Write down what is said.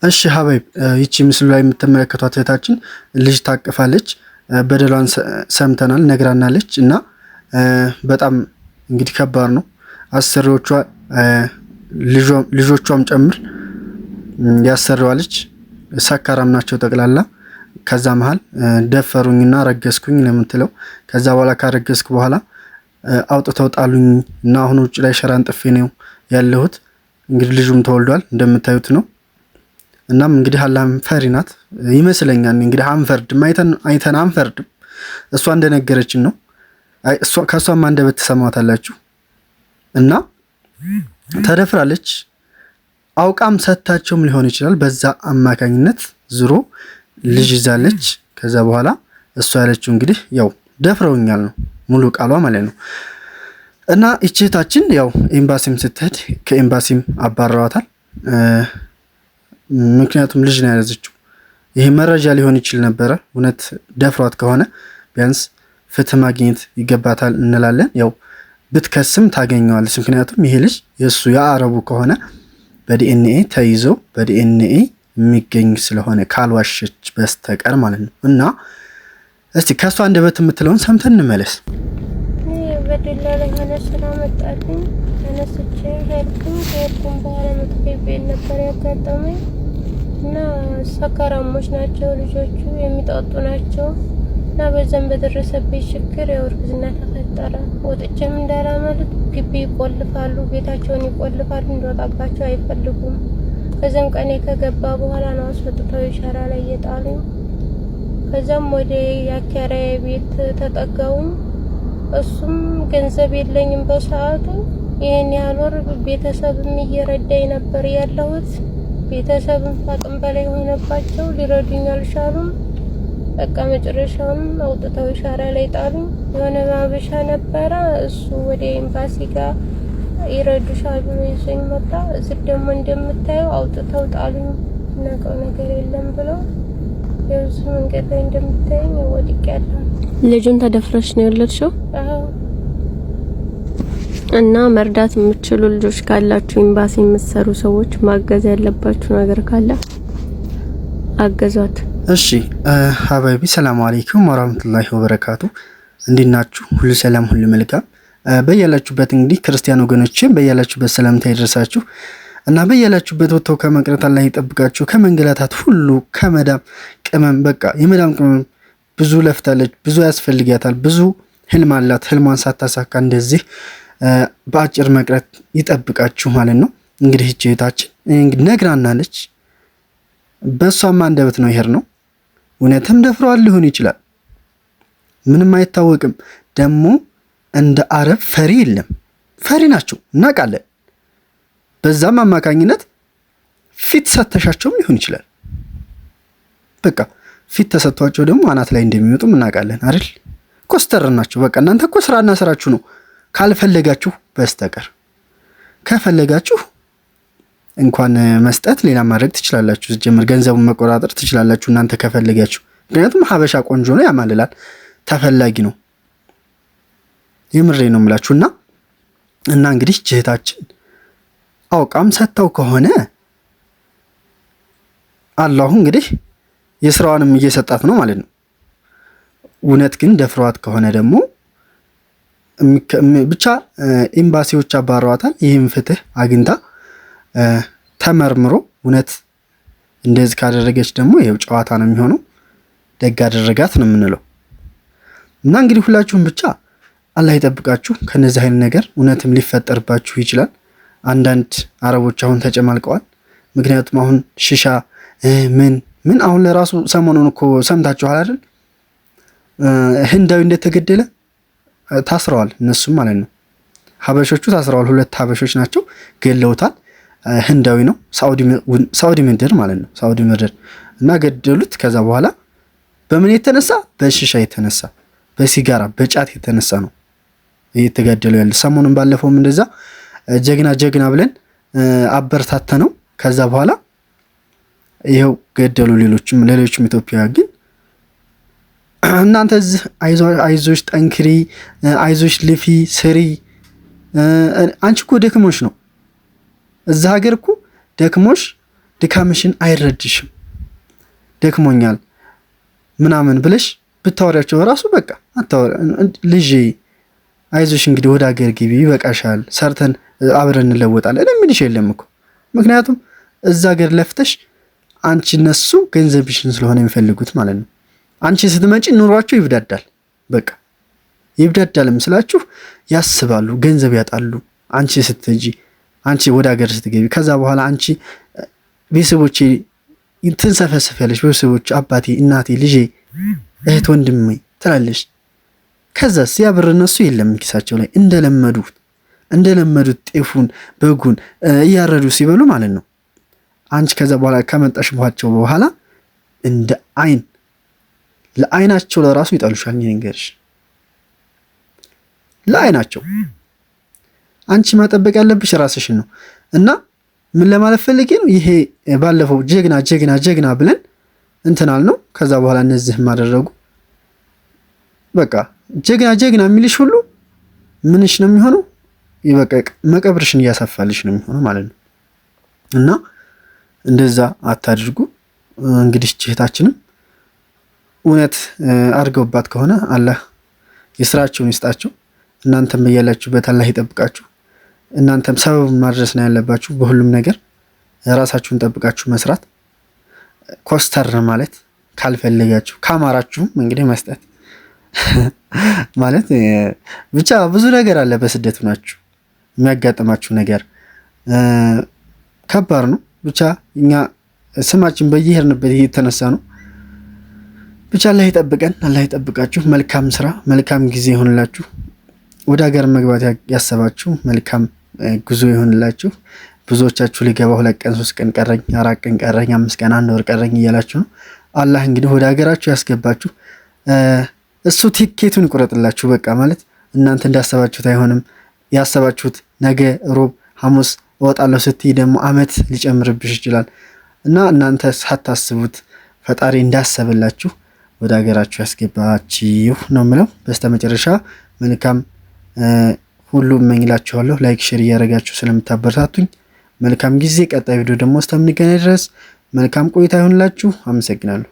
እሺ ሀበይብ ይቺ ምስሉ ላይ የምትመለከቷት እህታችን ልጅ ታቅፋለች። በደሏን ሰምተናል ነግራናለች እና በጣም እንግዲህ ከባድ ነው። አሰሪዎቿ ልጆቿም ጨምር ያሰሪዋለች ሰካራም ናቸው ጠቅላላ። ከዛ መሃል ደፈሩኝና ረገዝኩኝ ነው የምትለው። ከዛ በኋላ ካረገዝኩ በኋላ አውጥተው ጣሉኝ እና አሁን ውጭ ላይ ሸራን ጥፌ ነው ያለሁት። እንግዲህ ልጁም ተወልዷል እንደምታዩት ነው። እናም እንግዲህ አላህም ፈሪ ናት ይመስለኛል። እንግዲህ አንፈርድም አይተን አንፈርድም። እሷ እንደነገረችን ነው። እሷ ከሷም አንደበት ተሰማታላችሁ እና ተደፍራለች። አውቃም ሰታቸውም ሊሆን ይችላል። በዛ አማካኝነት ዝሮ ልጅ ይዛለች። ከዛ በኋላ እሷ ያለችው እንግዲህ ያው ደፍረውኛል ነው ሙሉ ቃሏ ማለት ነው። እና እህታችን ያው ኤምባሲም ስትሄድ ከኤምባሲም አባረዋታል። ምክንያቱም ልጅ ነው ያዘችው። ይሄ መረጃ ሊሆን ይችል ነበረ። እውነት ደፍሯት ከሆነ ቢያንስ ፍትህ ማግኘት ይገባታል እንላለን። ያው ብትከስም ታገኘዋለች። ምክንያቱም ይሄ ልጅ የሱ የአረቡ ከሆነ በዲኤንኤ ተይዞ በዲኤንኤ የሚገኝ ስለሆነ ካልዋሸች በስተቀር ማለት ነው። እና እስቲ ከሷ አንደበት የምትለውን ሰምተን እንመለስ። በደላላ ሆነ ስራ መጣልኝ ተነስቼ ሄድኩም በኋላ ቤት ነበር ያጋጠመኝ እና ሰካራሞች ናቸው ልጆቹ የሚጠጡ ናቸው እና በዛም በደረሰብኝ ችግር ያው እርግዝና ተፈጠረ። ወጥቼም እንዳላመልጥ ግቢ ይቆልፋሉ፣ ቤታቸውን ይቆልፋሉ፣ እንደወጣባቸው አይፈልጉም። ከዛም ቀኔ ከገባ በኋላ ነው አስወጥተው ሸራ ላይ የጣሉኝ። ከዛም ወደ ያከራዬ ቤት ተጠጋውኝ። እሱም ገንዘብ የለኝም በሰዓቱ ይሄን ያህል ወር ቤተሰብም እየረዳኝ ነበር ያለሁት። ቤተሰብም አቅም በላይ ሆነባቸው ሊረዱኝ አልቻሉም። በቃ መጨረሻውን አውጥተው ሻራ ላይ ጣሉኝ። የሆነ ማበሻ ነበረ እሱ ወደ ኤምባሲ ጋር ይረዱሻል ብሎ ይዞኝ መጣ። እዚህ ደግሞ እንደምታየው አውጥተው ጣሉኝ። እናቀው ነገር የለም ብለው የዚህ መንገድ ላይ እንደምታየኝ ወድቄያለሁ። ልጁን ተደፍረሽ ነው የወለድሽው? አዎ። እና መርዳት የምትችሉ ልጆች ካላችሁ ኤምባሲ የምትሰሩ ሰዎች ማገዝ ያለባችሁ ነገር ካለ አገዟት። እሺ ሀባይቢ ሰላም አለይኩም ወራህመቱላሂ ወበረካቱ። እንዲናችሁ ሁሉ ሰላም ሁሉ መልካም። በያላችሁበት እንግዲህ ክርስቲያን ወገኖችን በያላችሁበት ሰላምታ ይድረሳችሁ እና በያላችሁበት ወጥተው ከመቅረት አላህ ይጠብቃችሁ። ከመንገላታት ሁሉ ከመዳም ቅመም በቃ የመዳም ቅመም ብዙ ለፍታለች፣ ብዙ ያስፈልጋታል፣ ብዙ ህልም አላት። ህልሟን ሳታሳካ እንደዚህ በአጭር መቅረት ይጠብቃችሁ ማለት ነው። እንግዲህ እህታችን እንግዲህ ነግራናለች። በሷም አንደበት ነው ይሄር ነው። እውነትም ደፍረዋል ሊሆን ይችላል፣ ምንም አይታወቅም። ደግሞ እንደ አረብ ፈሪ የለም። ፈሪ ናቸው እናውቃለን። በዛም አማካኝነት ፊት ሰተሻቸውም ሊሆን ይችላል። በቃ ፊት ተሰጥቷቸው ደግሞ አናት ላይ እንደሚወጡም እናውቃለን አይደል? ኮስተር ናቸው። በቃ እናንተ እኮ ስራና ስራችሁ ነው ካልፈለጋችሁ በስተቀር። ከፈለጋችሁ እንኳን መስጠት ሌላ ማድረግ ትችላላችሁ። ጀምር ገንዘቡን መቆራጠር ትችላላችሁ እናንተ ከፈለጋችሁ። ምክንያቱም ሀበሻ ቆንጆ ነው፣ ያማልላል፣ ተፈላጊ ነው። የምሬ ነው የምላችሁና እና እንግዲህ እህታችን አውቃም ሰጥተው ከሆነ አላሁ እንግዲህ የስራዋንም እየሰጣት ነው ማለት ነው። እውነት ግን ደፍሯት ከሆነ ደግሞ ብቻ ኤምባሲዎች አባረዋታል። ይህም ፍትህ አግኝታ ተመርምሮ እውነት እንደዚህ ካደረገች ደግሞ ይሄው ጨዋታ ነው የሚሆነው። ደግ አደረጋት ነው የምንለው። እና እንግዲህ ሁላችሁም ብቻ አላህ ይጠብቃችሁ ከነዚህ አይነት ነገር። እውነትም ሊፈጠርባችሁ ይችላል። አንዳንድ አረቦች አሁን ተጨማልቀዋል። ምክንያቱም አሁን ሽሻ ምን አሁን ለራሱ ሰሞኑን እኮ ሰምታችኋል አይደል? ህንዳዊ እንደተገደለ ታስረዋል። እነሱም ማለት ነው ሀበሾቹ ታስረዋል። 2 ሀበሾች ናቸው ገለውታል። ህንዳዊ ነው ሳውዲ ምድር ማለት ነው ሳውዲ ምድር እና ገደሉት። ከዛ በኋላ በምን የተነሳ በሽሻ የተነሳ በሲጋራ በጫት የተነሳ ነው እየተገደሉ ያለ። ሰሞኑን ባለፈውም እንደዛ ጀግና ብለን አበረታተ ነው። ከዛ በኋላ ይሄው ገደሉ። ሌሎችም ኢትዮጵያውያን ግን እናንተ እዚህ አይዞሽ ጠንክሪ፣ አይዞሽ ልፊ ስሪ። አንቺ እኮ ደክሞሽ ነው እዛ ሀገር እኮ ደክሞሽ ድካምሽን አይረድሽም። ደክሞኛል ምናምን ብለሽ ብታወሪያቸው ራሱ በቃ ልጄ አይዞሽ እንግዲህ ወደ ሀገር ግቢ ይበቃሻል፣ ሰርተን አብረን እንለወጣለን የሚልሽ የለም እኮ። ምክንያቱም እዛ ሀገር ለፍተሽ አንቺ እነሱ ገንዘብሽን ስለሆነ የሚፈልጉት ማለት ነው። አንቺ ስትመጪ ኑሯቸው ይብዳዳል። በቃ ይብዳዳልም ስላችሁ ያስባሉ፣ ገንዘብ ያጣሉ። አንቺ ስትጂ አንቺ ወደ ሀገር ስትገቢ ከዛ በኋላ አንቺ ቤተሰቦቼ ትንሰፈሰፊያለሽ። ቤተሰቦች አባቴ፣ እናቴ፣ ልጄ፣ እህት፣ ወንድሜ ትላለሽ። ከዛስ ያ ብር እነሱ የለም ኪሳቸው ላይ እንደለመዱት ጤፉን በጉን እያረዱ ሲበሉ ማለት ነው። አንቺ ከዛ በኋላ ከመጣሽ በኋላ እንደ ለአይናቸው ለራሱ ይጠሉሻል። ነገርሽ ለአይናቸው አንቺ ማጠበቅ ያለብሽ ራስሽን ነው። እና ምን ለማለት ፈልጌ ነው፣ ይሄ ባለፈው ጀግና ጀግና ጀግና ብለን እንትናል ነው። ከዛ በኋላ እነዚህም አደረጉ። በቃ ጀግና ጀግና የሚልሽ ሁሉ ምንሽ ነው የሚሆነው? ይበቃ መቀብርሽን እያሰፋልሽ ነው የሚሆነው ማለት ነው። እና እንደዛ አታድርጉ። እንግዲህ እህታችንም እውነት አድርገውባት ከሆነ አላህ የስራቸውን ይስጣቸው። እናንተም በያላችሁበት አላህ ይጠብቃችሁ። እናንተም ሰበብ ማድረስ ነው ያለባችሁ። በሁሉም ነገር ራሳችሁን ጠብቃችሁ መስራት፣ ኮስተር ማለት ካልፈለጋችሁ፣ ካማራችሁም እንግዲህ መስጠት ማለት ብቻ ብዙ ነገር አለ። በስደት ናችሁ የሚያጋጥማችሁ ነገር ከባድ ነው። ብቻ እኛ ስማችን በየሄድንበት እየተነሳ ነው። ብቻ አላህ ይጠብቀን፣ አላህ ይጠብቃችሁ። መልካም ስራ፣ መልካም ጊዜ ይሆንላችሁ። ወደ ሀገር መግባት ያሰባችሁ መልካም ጉዞ ይሆንላችሁ። ብዙዎቻችሁ ሊገባ 2 ቀን 3 ቀን ቀረኝ፣ 4 ቀን ቀረኝ፣ 5 ቀን 1 ወር ቀረኝ እያላችሁ ነው። አላህ እንግዲህ ወደ ሀገራችሁ ያስገባችሁ። እሱ ቲኬቱን ይቆረጥላችሁ። በቃ ማለት እናንተ እንዳሰባችሁት አይሆንም። ያሰባችሁት ነገ ሮብ ሐሙስ እወጣለሁ ስትይ ደግሞ አመት ሊጨምርብሽ ይችላል። እና እናንተ ሳታስቡት ፈጣሪ እንዳሰበላችሁ ወደ ሀገራችሁ ያስገባችሁ ነው የምለው። በስተመጨረሻ መልካም ሁሉ እመኝላችኋለሁ። ላይክ ሼር እያደረጋችሁ ስለምታበረታቱኝ መልካም ጊዜ። ቀጣይ ቪዲዮ ደግሞ እስከምንገናኝ ድረስ መልካም ቆይታ ይሁንላችሁ። አመሰግናለሁ።